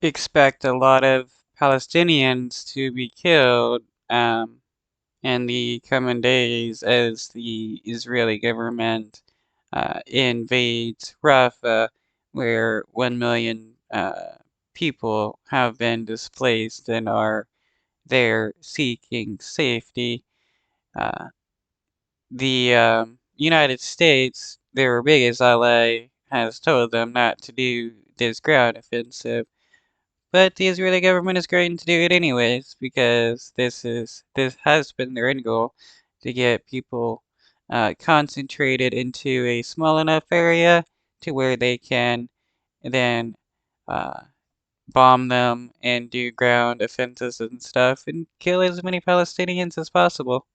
expect a lot of Palestinians to be killed in the coming days as the Israeli government invades Rafah, where 1 million people have been displaced and are there seeking safety. Uh, the United States, their biggest ally, has told them not to do this ground offensive. But the Israeli government is going to do it anyways because this has been their end goal to get people concentrated into a small enough area to where they can then uh, bomb them and do ground offenses and stuff and kill as many Palestinians as possible.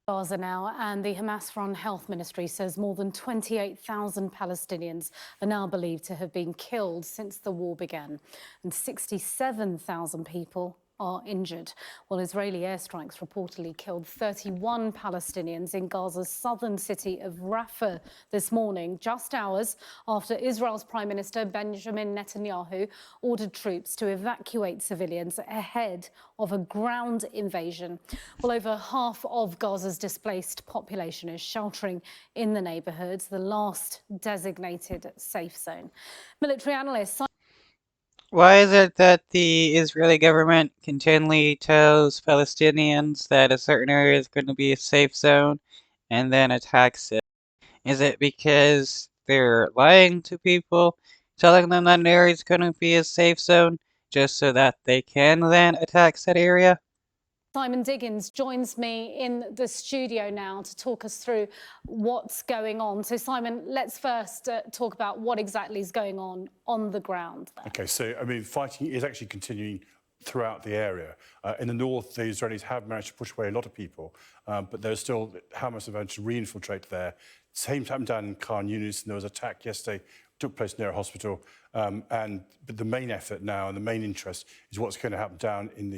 Gaza now, and the Hamas-run health ministry says more than 28,000 Palestinians are now believed to have been killed since the war began, and 67,000 people are injured. Well, Israeli airstrikes reportedly killed 31 Palestinians in Gaza's southern city of Rafah this morning, just hours after Israel's Prime Minister Benjamin Netanyahu ordered troops to evacuate civilians ahead of a ground invasion. Well, over half of Gaza's displaced population is sheltering in the neighbourhoods, the last designated safe zone. Military analysts. Why is it that the Israeli government continually tells Palestinians that a certain area is going to be a safe zone and then attacks it? Is it because they're lying to people, telling them that an area is going to be a safe zone just so that they can then attack said area? Simon Diggins joins me in the studio now to talk us through what's going on. So, Simon, let's first talk about what exactly is going on the ground there. OK, so, I mean, fighting is actually continuing throughout the area. In the north, the Israelis have managed to push away a lot of people, but there's still, Hamas have managed to re-infiltrate there. Same happened down in Khan Yunis, and there was an attack yesterday, took place near a hospital. But the main effort now and the main interest is what's going to happen down in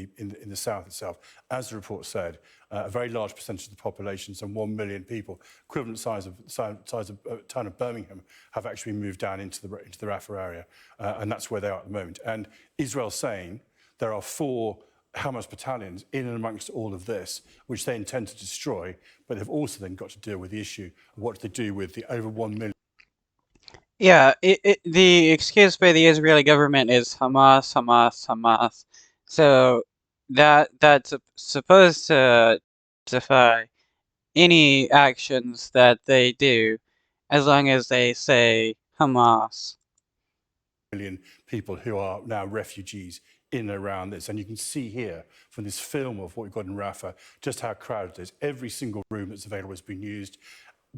the south itself. As the report said, a very large percentage of the population, some 1 million people, equivalent size of town of Birmingham, have actually moved down into the Rafah area, and that's where they are at the moment. And Israel's saying there are 4 Hamas battalions in and amongst all of this, which they intend to destroy, but they've also then got to deal with the issue of what they do with the over 1 million. Yeah, the excuse by the Israeli government is Hamas, Hamas, Hamas. So that's supposed to justify any actions that they do as long as they say Hamas. Million people who are now refugees in and around this. And you can see here from this film of what we've got in Rafah, just how crowded it is. Every single room that's available has been used.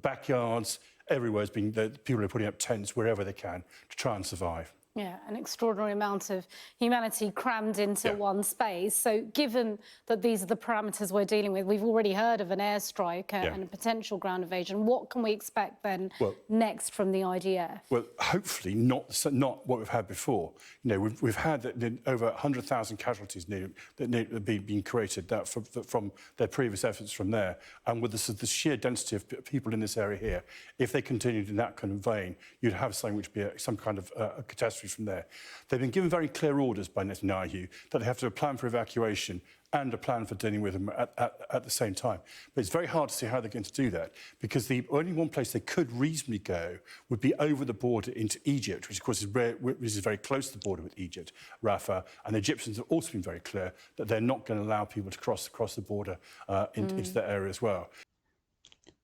Backyards, everywhere has been, people are putting up tents wherever they can to try and survive. Yeah, an extraordinary amount of humanity crammed into one space. So given that these are the parameters we're dealing with, we've already heard of an airstrike and a potential ground invasion. What can we expect then next from the IDF? Well, hopefully not what we've had before. You know, we've had over 100,000 casualties that being created from their previous efforts from there. And with the sheer density of people in this area here, if they continued in that kind of vein, you'd have something which would be some kind of a catastrophe from there. They've been given very clear orders by Netanyahu that they have to have a plan for evacuation and a plan for dealing with them at the same time. But it's very hard to see how they're going to do that, because the only one place they could reasonably go would be over the border into Egypt, which of course is very close to the border with Egypt, Rafah. And the Egyptians have also been very clear that they're not going to allow people to cross the border into that area as well.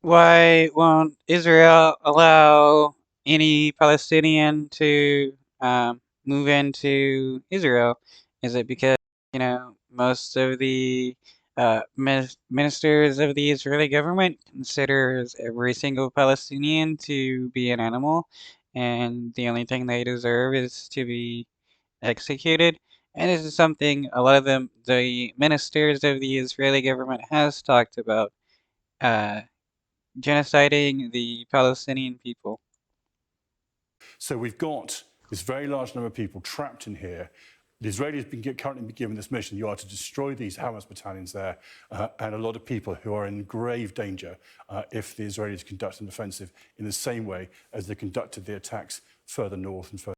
Why won't Israel allow any Palestinian to move into Israel? Is it because, most of the ministers of the Israeli government considers every single Palestinian to be an animal, and the only thing they deserve is to be executed? And this is something a lot of the ministers of the Israeli government has talked about, genociding the Palestinian people. So we've got this very large number of people trapped in here. The Israelis have currently been given this mission. You are to destroy these Hamas battalions there, and a lot of people who are in grave danger if the Israelis conduct an offensive in the same way as they conducted the attacks further north and further